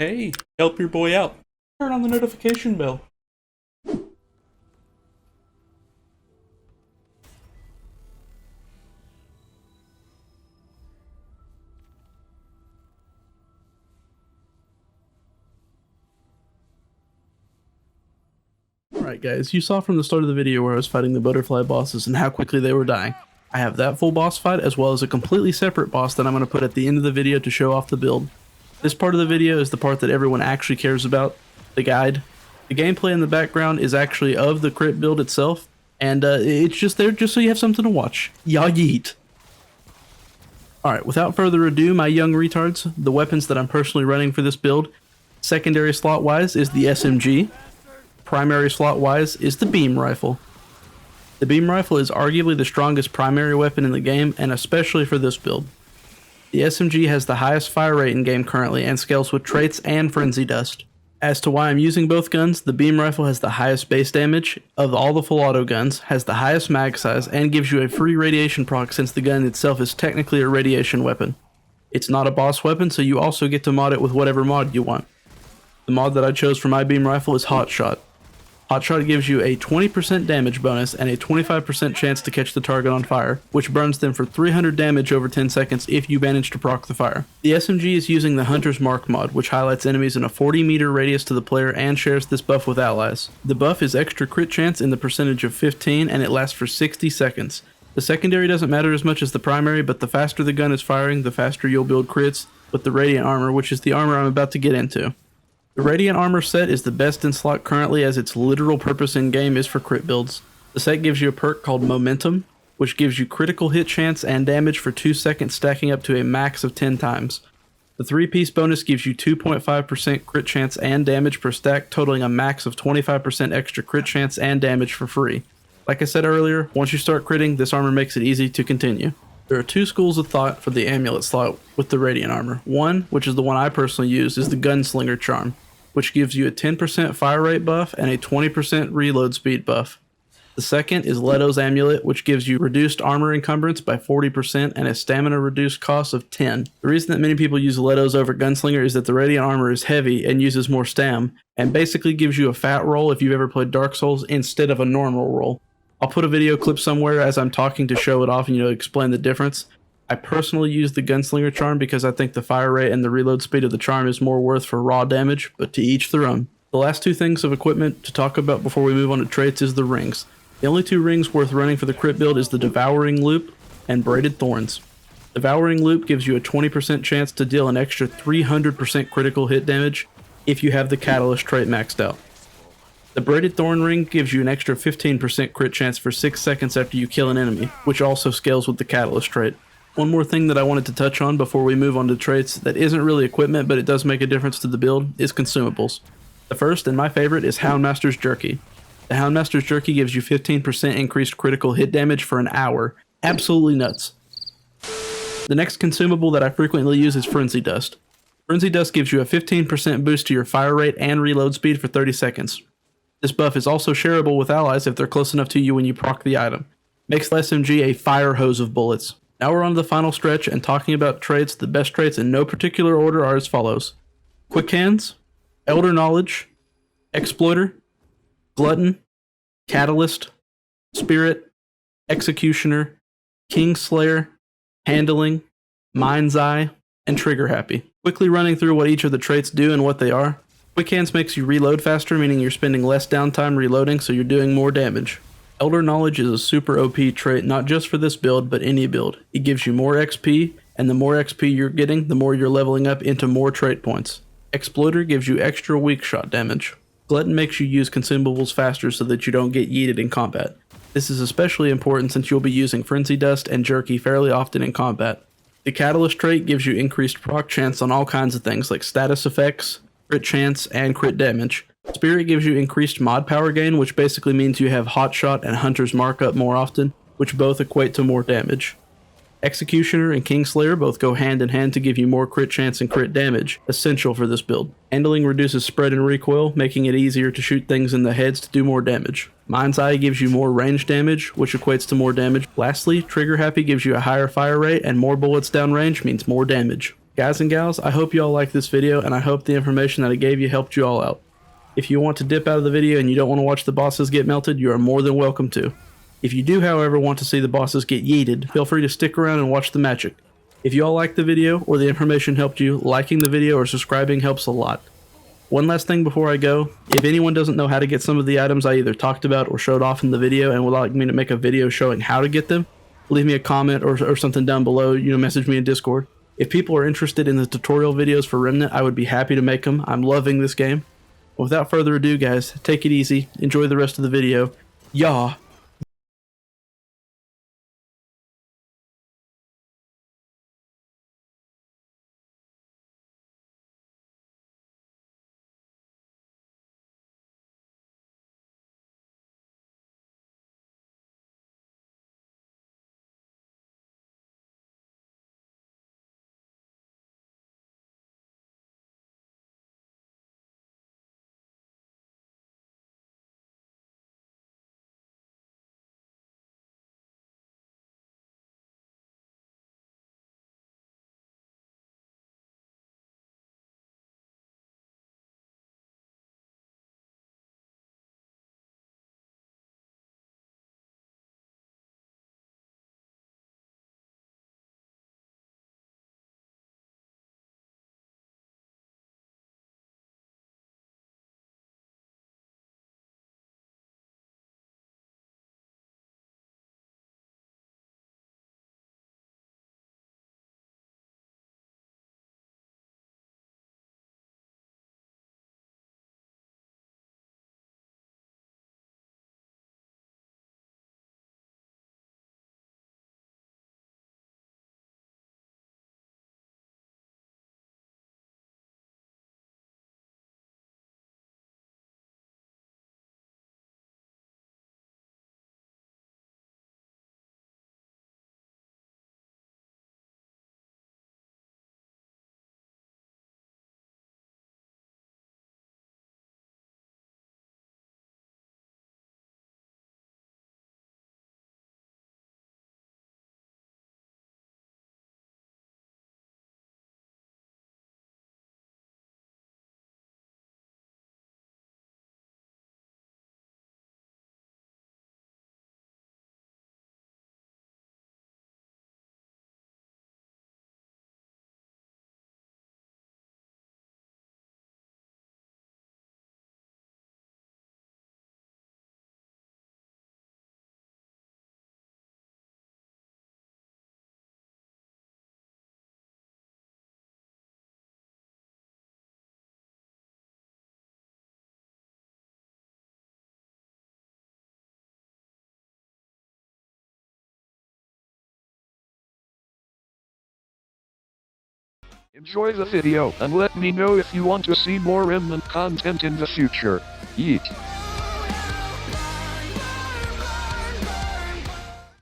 Hey, help your boy out. Turn on the notification bell. Alright guys, you saw from the start of the video where I was fighting the butterfly bosses and how quickly they were dying. I have that full boss fight as well as a completely separate boss that I'm going to put at the end of the video to show off the build. This part of the video is the part that everyone actually cares about, the guide. The gameplay in the background is actually of the crit build itself, and it's just there just so you have something to watch. Yeet! Alright, without further ado, my young retards, the weapons that I'm personally running for this build, secondary slot wise is the SMG. Primary slot wise is the beam rifle. The beam rifle is arguably the strongest primary weapon in the game, and especially for this build. The SMG has the highest fire rate in game currently and scales with traits and frenzy dust. As to why I'm using both guns, the beam rifle has the highest base damage of all the full auto guns, has the highest mag size, and gives you a free radiation proc since the gun itself is technically a radiation weapon. It's not a boss weapon, so you also get to mod it with whatever mod you want. The mod that I chose for my beam rifle is Hot Shot. Hot Shot gives you a 20% damage bonus and a 25% chance to catch the target on fire, which burns them for 300 damage over 10 seconds if you manage to proc the fire. The SMG is using the Hunter's Mark mod, which highlights enemies in a 40-meter radius to the player and shares this buff with allies. The buff is extra crit chance in the percentage of 15 and it lasts for 60 seconds. The secondary doesn't matter as much as the primary, but the faster the gun is firing, the faster you'll build crits with the Radiant Armor, which is the armor I'm about to get into. The Radiant Armor set is the best in slot currently as its literal purpose in game is for crit builds. The set gives you a perk called Momentum, which gives you critical hit chance and damage for 2 seconds stacking up to a max of 10 times. The 3-piece bonus gives you 2.5% crit chance and damage per stack, totaling a max of 25% extra crit chance and damage for free. Like I said earlier, once you start critting, this armor makes it easy to continue. There are two schools of thought for the amulet slot with the Radiant Armor. One, which is the one I personally use, is the Gunslinger Charm, which gives you a 10% fire rate buff and a 20% reload speed buff. The second is Leto's Amulet, which gives you reduced armor encumbrance by 40% and a stamina reduced cost of 10. The reason that many people use Leto's over Gunslinger is that the Radiant Armor is heavy and uses more stam, and basically gives you a fat roll if you've ever played Dark Souls instead of a normal roll. I'll put a video clip somewhere as I'm talking to show it off and explain the difference. I personally use the Gunslinger Charm because I think the fire rate and the reload speed of the charm is more worth for raw damage, but to each their own. The last two things of equipment to talk about before we move on to traits is the rings. The only two rings worth running for the crit build is the Devouring Loop and Braided Thorns. Devouring Loop gives you a 20% chance to deal an extra 300% critical hit damage if you have the Catalyst trait maxed out. The Braided Thorn Ring gives you an extra 15% crit chance for 6 seconds after you kill an enemy, which also scales with the Catalyst trait. One more thing that I wanted to touch on before we move on to traits that isn't really equipment but it does make a difference to the build is consumables. The first and my favorite is Houndmaster's Jerky. The Houndmaster's Jerky gives you 15% increased critical hit damage for an hour. Absolutely nuts. The next consumable that I frequently use is Frenzy Dust. Frenzy Dust gives you a 15% boost to your fire rate and reload speed for 30 seconds. This buff is also shareable with allies if they're close enough to you when you proc the item. Makes the SMG a fire hose of bullets. Now we're on to the final stretch and talking about traits. The best traits in no particular order are as follows: Quick Hands, Elder Knowledge, Exploiter, Glutton, Catalyst, Spirit, Executioner, Kingslayer, Handling, Mind's Eye, and Trigger Happy. Quickly running through what each of the traits do and what they are. Quick Hands makes you reload faster, meaning you're spending less downtime reloading, so you're doing more damage. Elder Knowledge is a super OP trait, not just for this build, but any build. It gives you more XP, and the more XP you're getting, the more you're leveling up into more trait points. Exploiter gives you extra weak shot damage. Glutton makes you use consumables faster so that you don't get yeeted in combat. This is especially important since you'll be using Frenzy Dust and Jerky fairly often in combat. The Catalyst trait gives you increased proc chance on all kinds of things like status effects, crit chance, and crit damage. Spirit gives you increased mod power gain, which basically means you have Hot Shot and Hunter's Mark up more often, which both equate to more damage. Executioner and Kingslayer both go hand in hand to give you more crit chance and crit damage, essential for this build. Handling reduces spread and recoil, making it easier to shoot things in the heads to do more damage. Mind's Eye gives you more range damage, which equates to more damage. Lastly, Trigger Happy gives you a higher fire rate, and more bullets downrange means more damage. Guys and gals, I hope you all liked this video, and I hope the information that I gave you helped you all out. If you want to dip out of the video and you don't want to watch the bosses get melted, you are more than welcome to. If you do, however, want to see the bosses get yeeted, feel free to stick around and watch the magic. If you all liked the video or the information helped you, liking the video or subscribing helps a lot. One last thing before I go, if anyone doesn't know how to get some of the items I either talked about or showed off in the video and would like me to make a video showing how to get them, leave me a comment or something down below, message me in Discord. If people are interested in the tutorial videos for Remnant, I would be happy to make them. I'm loving this game. Without further ado, guys, take it easy, enjoy the rest of the video. Yah! Enjoy the video and let me know if you want to see more Remnant content in the future. Yeet.